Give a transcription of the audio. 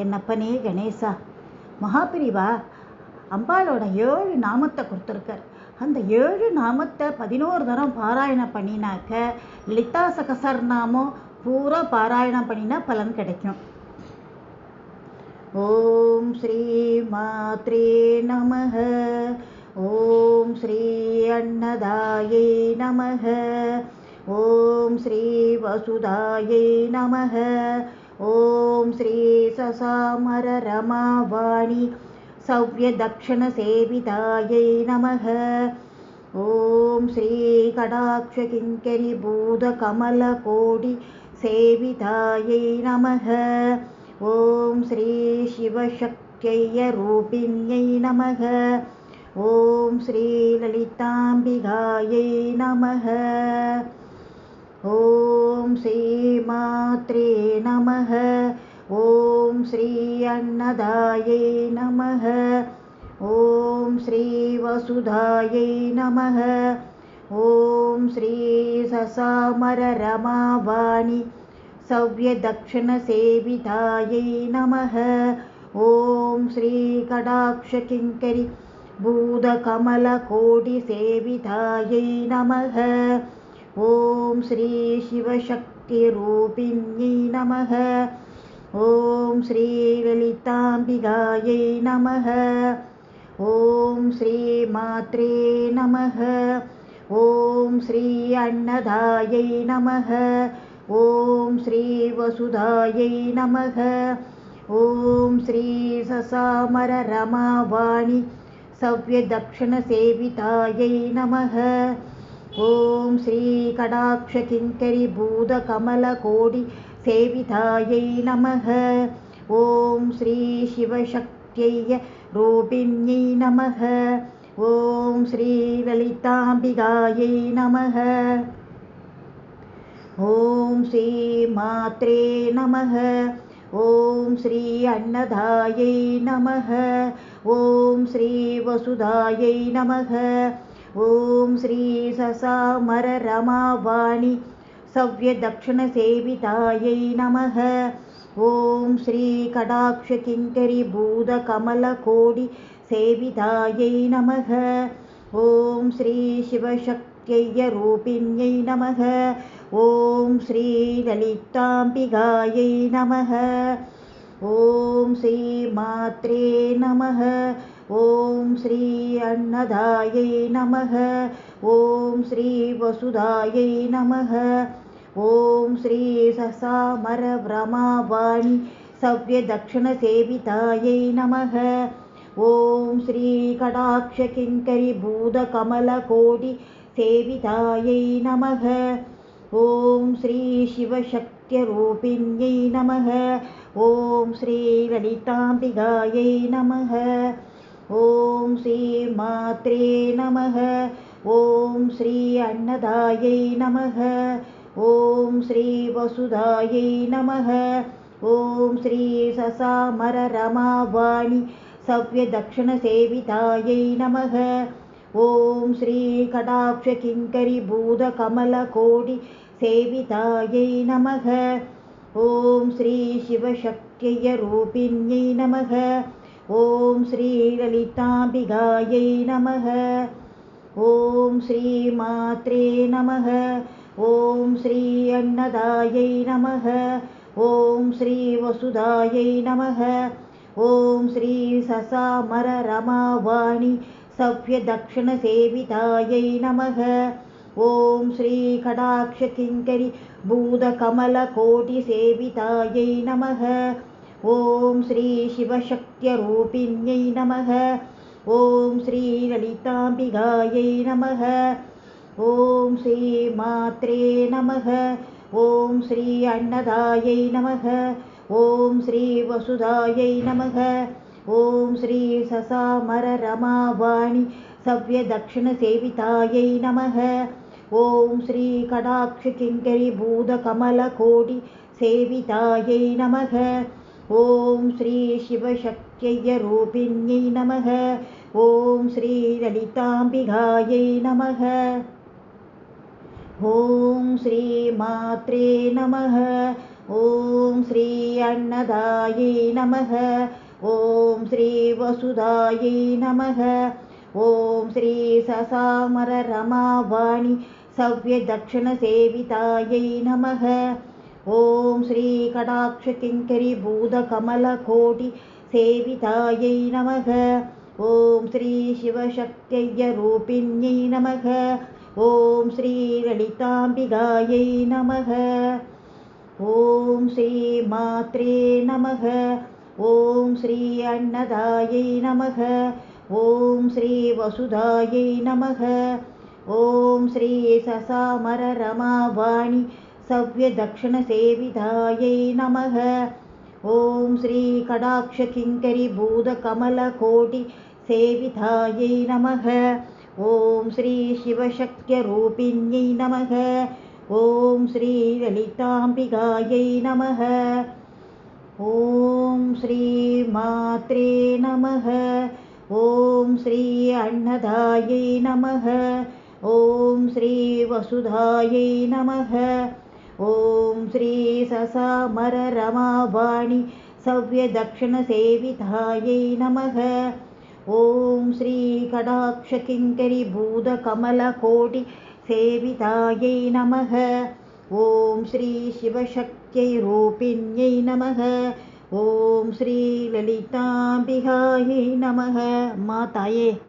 என்னப்பனே கணேசா, மகாபிரிவா அம்பாளோட 7 நாமத்தை கொடுத்துருக்கார். அந்த 7 நாமத்தை 11 தரம் பாராயணம் பண்ணினாக்க லலிதா சகசரநாமம் பூரா பாராயணம் பண்ணினா பலன் கிடைக்கும். ஓம் ஸ்ரீ மாத்ரே நமஹ. ஓம் ஸ்ரீ அன்னதாயை நமஹ. ஓம் ஸ்ரீ வசுதாயை நமஹ. ஓம் ஸ்ரீ சசாமர ரமாவாணி सव्यदक्षिणसेवितायै नमः. ॐ श्रीकटाक्षकिङ्करीभूतकमलकोटिसेवितायै नमः. ॐ श्रीशिवशक्त्यैरूपिण्यै नमः. ॐ श्रीललिताम्बिकायै नमः. ॐ श्रीमात्रे नमः. ॐ श्री अन्नदायै नमः. ॐ श्री वसुधायै नमः. ॐ श्री ससामर रमावाणि सव्यदक्षिणसेवितायै नमः. ॐ श्री कटाक्षकिङ्करी भूतकमलकोटिसेवितायै नमः. ॐ श्री शिवशक्तिरूपिण्यै नमः. ॐ श्री ललिताम्बिकायै नमः. ॐ श्री मात्रे नमः. ॐ श्री अन्नदायै नमः. ॐ श्री वसुधायै नमः. ॐ श्री ससामर रमावाणि सव्यदक्षिणसेवितायै नमः. ॐ श्री कटाक्षकिङ्करी भूतकमलकोटिसेवितायै नमः. ॐ श्री शिवशक्त्यैरूपिण्यै नमः. ॐ श्री ललिताम्बिकायै नमः. ॐ श्री मात्रे नमः. ॐ श्री अन्नदायै नमः. ॐ श्री वसुधायै नमः. ॐ श्री ससामर रमावाणि सव्यदक्षिणसेवितायै नमः. ॐ श्री कटाक्षकिङ्करी भूतकमलकोटिसेवितायै नमः. ॐ श्री शिवशक्त्यैरूपिण्यै नमः. ॐ श्री ललिताम्बिकायै नमः. ॐ श्री मात्रे नमः. ॐ श्री अन्नदायै नमः. ॐ श्री वसुधायै नमः. ॐ श्री ससामर रमावाणि सव्यदक्षिणसेवितायै नमः. ॐ श्री कटाक्षकिङ्करी भूतकमलकोटिसेवितायै नमः. ॐ श्री शिवशक्त्यरूपिण्यै नमः. ॐ श्री ललिताम्बिकायै नमः. ॐ श्री मात्रे नमः. ॐ श्री अन्नदायै नमः. ॐ श्री वसुधायै नमः. ॐ श्री ससामर रमावाणि सव्यदक्षिणसेवितायै नमः. ॐ श्री कटाक्षकिङ्करी भूतकमलकोटिसेवितायै नमः. ॐ श्री शिवशक्त्यैरूपिण्यै नमः. ॐ श्री ललिताम्बिकायै नमः. ॐ श्री मात्रे नमः. ॐ श्री अन्नदायै नमः. ॐ श्री वसुधायै नमः. ॐ श्री ससामर रमावाणि सव्यदक्षिणसेवितायै नमः. ॐ श्री कटाक्षकिङ्करी भूतकमलकोटिसेवितायै नमः. ॐ श्री शिवशक्त्यरूपिण्यै नमः. ॐ श्री ललिताम्बिकायै नमः. ॐ श्री मात्रे नमः. ॐ श्री अन्नदायै नमः. ॐ श्री वसुधायै नमः. ॐ श्री ससामर रमावाणि सव्यदक्षिणसेवितायै नमः. ॐ श्री कटाक्षकिङ्करी भूतकमलकोटिसेवितायै नमः. ॐ श्री शिवशक्त्यैरूपिण्यै नमः. ॐ श्री ललिताम्बिकायै नमः. ॐ श्री मात्रे नमः. ஓம் ஸ்ரீ அன்னதாயை நமக. ஓம் ஸ்ரீ வசுதாயை நமக. ஓம் ஸ்ரீ சசாமர ரமாவாணி சவ்ய தக்ஷண சேவிதாயை நமக. ஓம் ஸ்ரீ கடாட்ச கிங்கரி பூத கமல கோடி சேவிதாயை நமக. ஓம் ஸ்ரீ சிவசக்திய ரூபிண்யை நமக. ஓம் ஸ்ரீ லலிதாம்பிகாயை நமக. ஓம் ஸ்ரீ மாத்ரே நமக. ஓம் ஸ்ரீ அன்னதாயை நமக. ஓம் ஸ்ரீ வசுதாயை நமக. ஓம் ஸ்ரீ சசாமர ரமாவாணி சவ்ய தக்ஷண சேவிதாயை நமக. ஓம் ஸ்ரீ கடாட்ச கிங்கரி பூத கமல கோடி சேவிதாயை நமக. ஓம் ஸ்ரீ சிவசக்திய ரூபிண்யை நமக. ஓம் ஸ்ரீ லலிதாம்பிகாயை நமக. ஓம் ஸ்ரீ மாத்ரே நமக. ஓம் ஸ்ரீ அன்னதாயை நமக. ஓம் ஸ்ரீ வசுதாயை நமக. ஓம் ஸ்ரீ சசாமர ரமாவாணி சவ்ய தக்ஷண சேவிதாயை நமக. ஓம் ஸ்ரீ கடாட்ச கிங்கரி பூத கமல கோடி சேவிதாயை நமக. ஓம் ஸ்ரீ சிவசக்தியை ரூபிண்யை நமக. ஓம் ஸ்ரீ லலிதாம்பிகாயை நமக. அம்மா தாயே.